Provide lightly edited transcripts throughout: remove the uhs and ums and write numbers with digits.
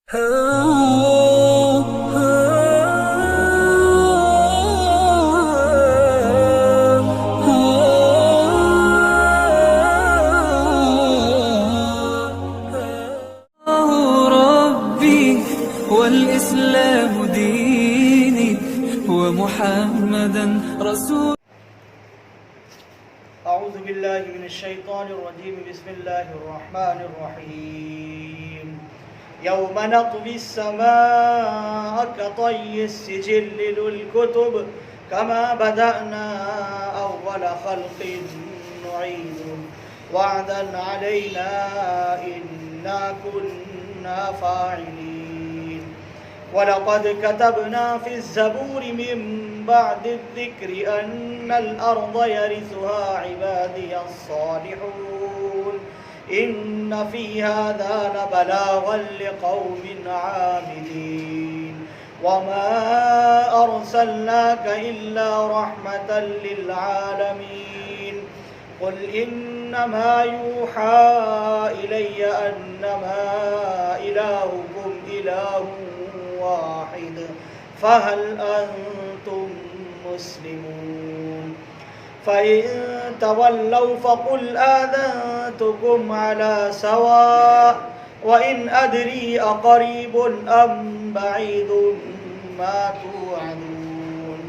ربي والإسلام ديني ومحمدا رسول. أعوذ بالله من الشيطان الرجيم. بسم الله الرحمن الرحيم. يوم نطوي السماء كطي السجل للكتب كما بدأنا أول خلق نعيد وعدا علينا إنا كنا فاعلين. ولقد كتبنا في الزبور من بعد الذكر أن الأرض يرثها عبادي الصالحون إن في هذا لبلاغا لقوم عابدين. وما أرسلناك إلا رحمة للعالمين. قل إنما يوحى إلي أنما إلهكم إله واحد فهل أنتم مسلمون. فإن تولوا فقل آذنتكم على سواء وإن أدري أقريب أم بعيد ما توعدون.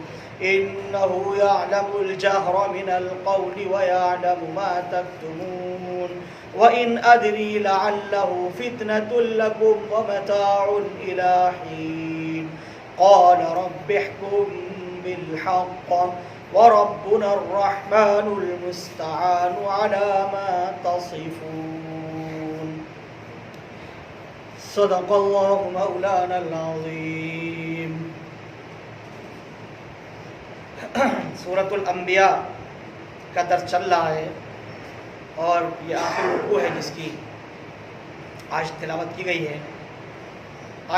إنه يعلم الجهر من القول ويعلم ما تكتمون. وإن أدري لعله فتنة لكم ومتاع إلى حين. قال رب احكم بالحق وربنا الرحمن المستعان على ما تصفون. صدق الله مولانا العظيم. سورۃ الانبیاء کا درس چل رہا ہے اور یہ آخری رکوع ہے جس کی آج تلاوت کی گئی ہے.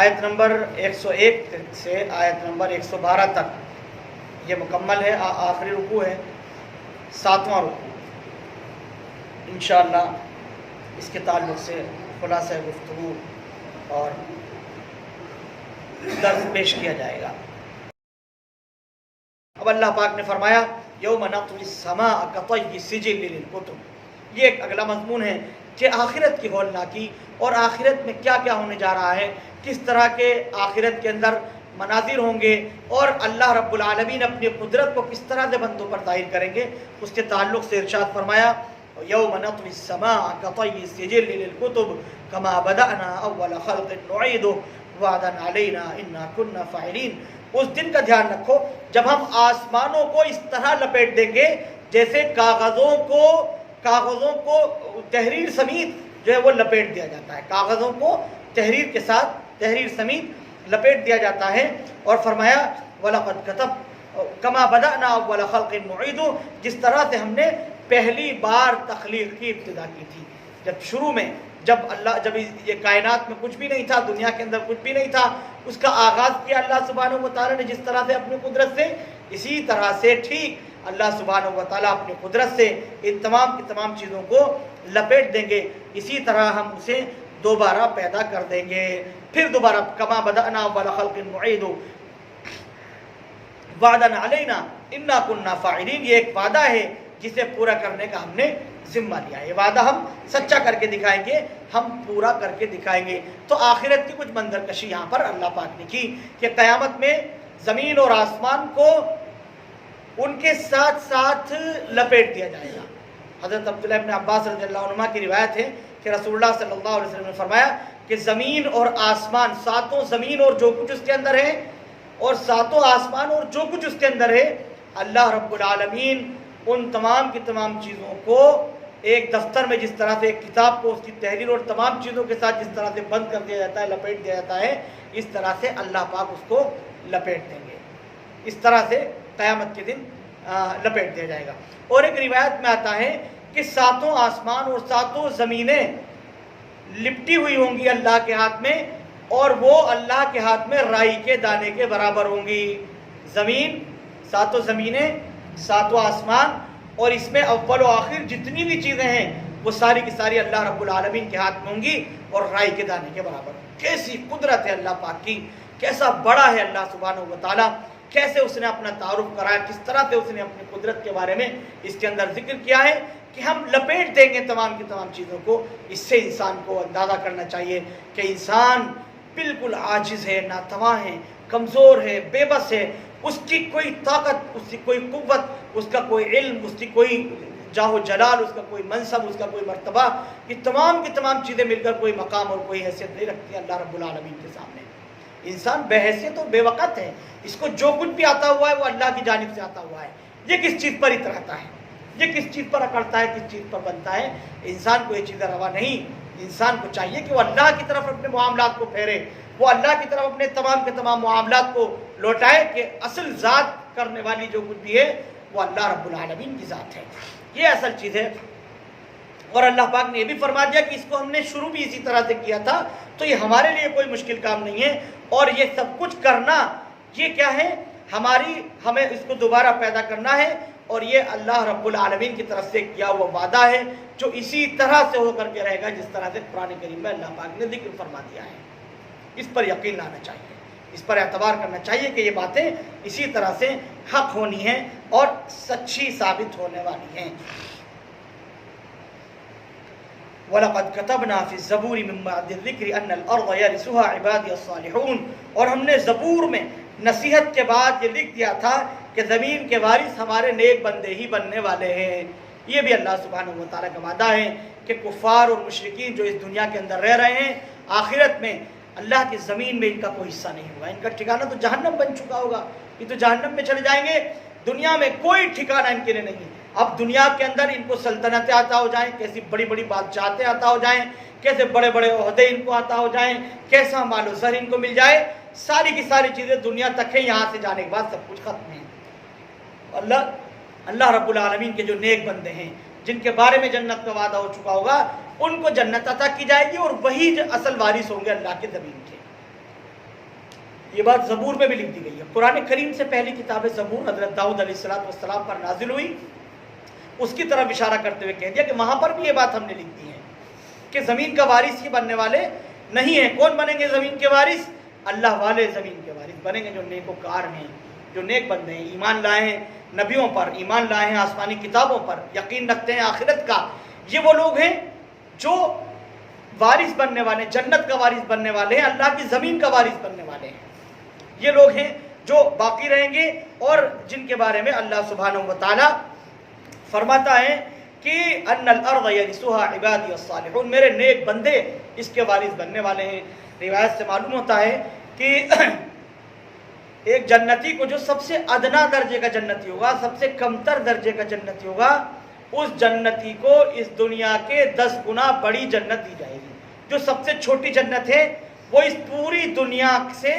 آیت نمبر 101 سے آیت نمبر 112 تک یہ مکمل ہے. آخری رکوع ہے، 7واں رکوع. انشاءاللہ اس کے تعلق سے خلاصہ گفتگو اور درس پیش کیا جائے گا. اب اللہ پاک نے فرمایا یوم نطوی السماء کطی السجل للکتب. یہ ایک اگلا مضمون ہے کہ آخرت کی ہولناکی اور آخرت میں کیا کیا ہونے جا رہا ہے، کس طرح کے آخرت کے اندر مناظر ہوں گے اور اللہ رب العالمین اپنی قدرت کو کس طرح سے بندوں پر ظاہر کریں گے. اس کے تعلق سے ارشاد فرمایا یوم نطوی السماء کطی السجل للکتب کما بدأنا اول خلق نعید وعدا علینا انا کنا فاعلین. اس دن کا دھیان رکھو جب ہم آسمانوں کو اس طرح لپیٹ دیں گے جیسے کاغذوں کو تحریر سمیت جو ہے وہ لپیٹ دیا جاتا ہے. کاغذوں کو تحریر کے ساتھ تحریر سمیت لپیٹ دیا جاتا ہے. اور فرمایا وَلَقَدْ كَتَبْ كَمَا بَدَأْنَا أَوَّلَ خَلْقٍ نُعِيدُ. جس طرح سے ہم نے پہلی بار تخلیق کی ابتدا کی تھی. جب شروع میں جب یہ کائنات میں کچھ بھی نہیں تھا، دنیا کے اندر کچھ بھی نہیں تھا، اس کا آغاز کیا اللہ سبحانہ و تعالیٰ نے جس طرح سے اپنی قدرت سے، اسی طرح سے ٹھیک اللہ سبحانہ و تعالیٰ اپنی قدرت سے ان تمام کی تمام چیزوں کو لپیٹ دیں گے. اسی طرح ہم اسے دوبارہ پیدا کر دیں گے. پھر دوبارہ کما بدأنا اول خلق نعید وعدا علینا انا کنا فاعلین. یہ ایک وعدہ ہے جسے پورا کرنے کا ہم نے ذمہ لیا ہے. یہ وعدہ ہم سچا کر کے دکھائیں گے، ہم پورا کر کے دکھائیں گے. تو آخرت کی کچھ منظر کشی یہاں پر اللہ پاک نے کی کہ قیامت میں زمین اور آسمان کو ان کے ساتھ ساتھ لپیٹ دیا جائے گا. حضرت عبداللہ ابن عباس رضی اللہ عنہما کی روایت ہے کہ رسول اللہ صلی اللہ علیہ وسلم نے فرمایا کہ زمین اور آسمان، ساتوں زمین اور جو کچھ اس کے اندر ہے اور ساتوں آسمان اور جو کچھ اس کے اندر ہے، اللہ رب العالمین ان تمام کی تمام چیزوں کو ایک دفتر میں جس طرح سے ایک کتاب کو اس کی تحریر اور تمام چیزوں کے ساتھ جس طرح سے بند کر دیا جاتا ہے، لپیٹ دیا جاتا ہے، اس طرح سے اللہ پاک اس کو لپیٹ دیں گے. اس طرح سے قیامت کے دن لپیٹ دیا جائے گا. اور ایک روایت میں آتا ہے کہ ساتوں آسمان اور ساتوں زمینیں لپٹی ہوئی ہوں گی اللہ کے ہاتھ میں، اور وہ اللہ کے ہاتھ میں رائی کے دانے کے برابر ہوں گی. زمین، ساتوں زمینیں، ساتوں آسمان، اور اس میں اول و آخر جتنی بھی چیزیں ہیں وہ ساری کی ساری اللہ رب العالمین کے ہاتھ میں ہوں گی اور رائی کے دانے کے برابر. कैसी कुदरत है अल्लाह पाक की, कैसा बड़ा है अल्लाह सुब्हानहू व तआला, कैसे उसने अपना तारुफ कराया, किस तरह से उसने अपनी कुदरत के बारे में इसके अंदर जिक्र किया है कि हम लपेट देंगे तमाम की तमाम चीज़ों को। इससे इंसान को अंदाज़ा करना चाहिए कि इंसान बिल्कुल आजिज़ है, नातवा है, कमज़ोर है, बेबस है, उसकी कोई ताकत, उसकी कोई कुव्वत, उसका कोई इल्म, उसकी कोई जाहो जलाल, उसका कोई मनसब, उसका कोई मर्तबा, ये तमाम की तमाम चीज़ें मिलकर कोई मकाम और कोई हैसियत नहीं रखती अल्लाह रब्बुल आलमीन के सामने। इंसान बेहैसियत और बेवकत है, इसको जो कुछ भी आता हुआ है वो अल्लाह की जानिब से आता हुआ है। ये किस चीज़ पर इतराता है, ये किस चीज़ पर अकड़ता है, किस चीज़ पर बनता है, इंसान को ये चीज़ें रवा नहीं। इंसान को चाहिए कि वो अल्लाह की तरफ अपने मामलात को फेरे, वो अल्लाह की तरफ अपने तमाम के तमाम मामलात को लौटाए कि असल ज़ात करने वाली जो कुछ भी है वो अल्लाह रब्बुल आलमीन की ज़ात है, ये असल चीज़ है। और अल्लाह पाक ने ये भी फरमा दिया कि इसको हमने शुरू भी इसी तरह से किया था, तो ये हमारे लिए कोई मुश्किल काम नहीं है। और ये सब कुछ करना ये क्या है, हमें इसको दोबारा पैदा करना है, और ये अल्लाह रब्बुल आलमीन की तरफ से किया हुआ वादा है जो इसी तरह से होकर के रहेगा जिस तरह से कुरान करीम में अल्लाह पाक ने जिक्र फरमा दिया है। इस पर यकीन लाना चाहिए, इस पर एतबार करना चाहिए कि ये बातें इसी तरह से हक होनी हैं और सच्ची साबित होने वाली हैं। वलक़द कतबना फ़ी ज़बूरि मिन बअदि ज़िक्रि अन्नल अर्ज़ यरिसुहा इबादी अस्सालिहून, और हमने ज़बूर में नसीहत के बाद ये लिख दिया था कि ज़मीन के वारिस हमारे नेक बंदे ही बनने वाले हैं। ये भी अल्लाह सुब्हानहू व तआला का वादा है कि कुफ़ार और मुशरिकीन जो इस दुनिया के अंदर रह रहे हैं, आखिरत में अल्लाह की ज़मीन में इनका कोई हिस्सा नहीं होगा, इनका ठिकाना तो जहन्नम बन चुका होगा, ये तो जहन्नम में चले जाएंगे, दुनिया में कोई ठिकाना इनके लिए नहीं है। अब दुनिया के अंदर इनको सल्तनतें आता हो जाएं, कैसी बड़ी बड़ी बादशाहतें आता हो जाएं, कैसे बड़े बड़े ओहदे इनको आता हो जाएं, कैसा मालो सर इनको मिल जाए, सारी की सारी चीज़ें दुनिया तक है, यहाँ से जाने के बाद सब कुछ खत्म है। अल्लाह रब्बुल आलमीन के जो नेक बंदे हैं, जिनके बारे में जन्नत का वादा हो चुका होगा, उनको जन्नत अता की जाएगी और वही असल वारिस होंगे अल्लाह के ज़मीन के। ये बात ज़बूर में भी लिख दी गई है। कुरान करीम से पहली किताब ज़बूर हज़रत दाऊद अलैहिस्सलाम पर नाजिल हुई, उसकी तरफ इशारा करते हुए कह दिया कि वहाँ पर भी ये बात हमने लिख दी है कि ज़मीन का वारिस ही बनने वाले नहीं है। कौन बनेंगे ज़मीन के वारिस? अल्लाह वाले ज़मीन के वारिस बनेंगे जो नेकोकार हैं, जो नेक बंदे हैं, ईमान लाए हैं नबियों पर, ईमान लाए हैं आसमानी किताबों पर, यकीन रखते हैं आखिरत का। ये वो लोग हैं जो वारिस बनने वाले, जन्नत का वारिस बनने वाले हैं, अल्लाह की ज़मीन का वारिस बनने वाले हैं। ये लोग हैं जो बाकी रहेंगे और जिनके बारे में अल्लाह सुब्हानहू व तआला फरमाता है कि अन्नल अर्ज़ यरिसुहा इबादी अस्सालिहून, मेरे नेक बंदे इसके वारिस बनने वाले हैं। रिवायत से मालूम होता है कि एक जन्नती को जो सबसे अदना दर्जे का जन्नती होगा, सबसे कमतर दर्जे का जन्नती होगा, उस जन्नती को इस दुनिया के 10 गुना बड़ी जन्नत दी जाएगी। जो सबसे छोटी जन्नत है वो इस पूरी दुनिया से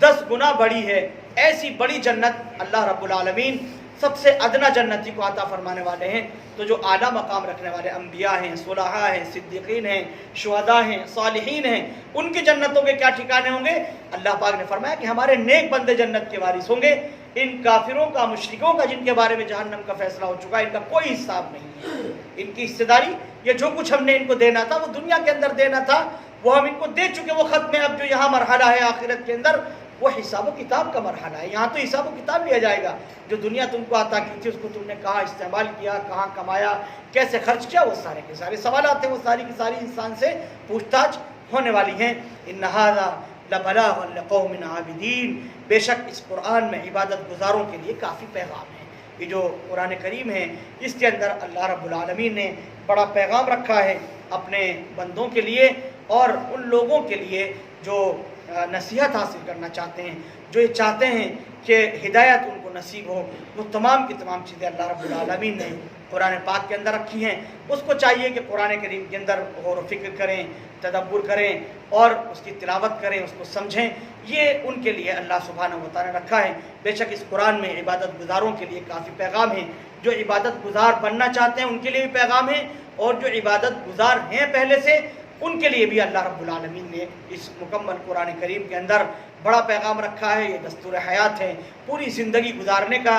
10 गुना बड़ी है। ऐसी बड़ी जन्नत अल्लाह रब्बुल आलमीन सबसे अदना जन्नती को अता फरमाने वाले हैं। तो जो आला मकाम रखने वाले अंबिया हैं, सुलहा हैं, सिद्दीकीन हैं, शुहदा हैं, सालिहीन हैं, उनकी जन्नतों के क्या ठिकाने होंगे? अल्लाह पाक ने फरमाया कि हमारे नेक बंदे जन्नत के वारिस होंगे। इन काफिरों का, मुशरिकों का, जिनके बारे में जहन्नम का फैसला हो चुका है, इनका कोई हिसाब नहीं है। इनकी हिस्सेदारी, ये जो कुछ हमने इनको देना था, वो दुनिया के अंदर देना था, वो हम इनको दे चुके, वो खत्म है। अब जो यहाँ मरहला है आखिरत के अंदर, वो हिसाब किताब का मरहला है। यहाँ तो हिसाब किताब लिया जाएगा। जो दुनिया तुमको अता की थी, उसको तुमने कहाँ इस्तेमाल किया, कहाँ कमाया, कैसे खर्च किया, वो सारे के सारे सवाल आते हैं, वो सारी की सारी इंसान से पूछताछ होने वाली हैं। इन्ना हाज़ा लबलागुन लिक़ौमिन आबिदीन, बेशक इस कुरान में इबादत गुजारों के लिए काफ़ी पैगाम है। ये जो कुरान करीम है, इसके अंदर अल्लाह रब्बुल आलमीन ने बड़ा पैगाम रखा है अपने बंदों के लिए और उन लोगों के लिए जो नसीहत हासिल करना चाहते हैं, जो ये चाहते हैं कि हिदायत उनको नसीब हो। वो तमाम की तमाम चीज़ें अल्लाह रब्बुल आलमीन ने कुरान पाक के अंदर रखी हैं। उसको चाहिए कि कुरान करीम के अंदर गौर व फिक्र करें, तदब्बुर करें और उसकी तिलावत करें, उसको समझें। ये उनके लिए अल्लाह सुब्हानहू व तआला ने रखा है। बेशक इस कुरान में इबादत गुजारों के लिए काफ़ी पैगाम है। जो इबादत गुजार बनना चाहते हैं उनके लिए भी पैगाम है, और जो इबादत गुजार हैं पहले से, उनके लिए भी अल्लाह रब्बुल आलमीन ने इस मुकम्मल कुरान करीम के अंदर बड़ा पैगाम रखा है। ये दस्तूर हयात है, पूरी ज़िंदगी गुजारने का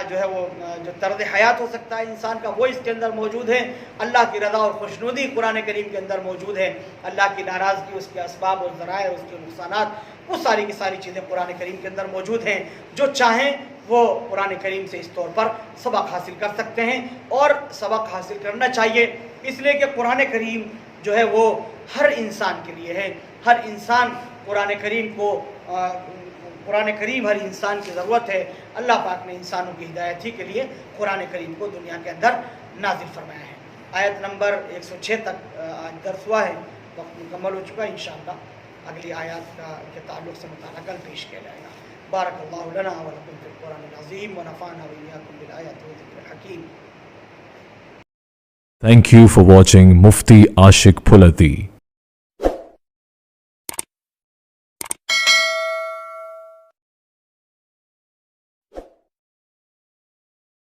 جو ہے وہ جو طرز حیات ہو سکتا ہے انسان کا وہ اس کے اندر موجود ہے. اللہ کی رضا اور خوشنودی قرآن کریم کے اندر موجود ہے. اللہ کی ناراضگی, اس کے اسباب اور ذرائع, اس کے نقصانات, وہ ساری کی ساری چیزیں قرآن کریم کے اندر موجود ہیں. جو چاہیں وہ قرآن کریم سے اس طور پر سبق حاصل کر سکتے ہیں, اور سبق حاصل کرنا چاہیے, اس لیے کہ قرآن کریم جو ہے وہ ہر انسان کے لیے ہے. ہر انسان قرآن کریم کو قرآن کریم ہر انسان کی ضرورت ہے. اللہ پاک نے انسانوں کی ہدایت ہی کے لیے قرآن کریم کو دنیا کے اندر نازل فرمایا ہے. آیت نمبر 106 تک آج درس ہوا ہے, وقت مکمل ہو چکا ہے. انشاءاللہ اگلی آیات کے تعلق سے مطالعہ کل پیش کیا جائے گا. بارک اللہ لنا و لکم فی القرآن العظیم ونفعنا و ایاکم بالآیات والذکر الحکیم. Thank you for watching Mufti Ashik Phulati.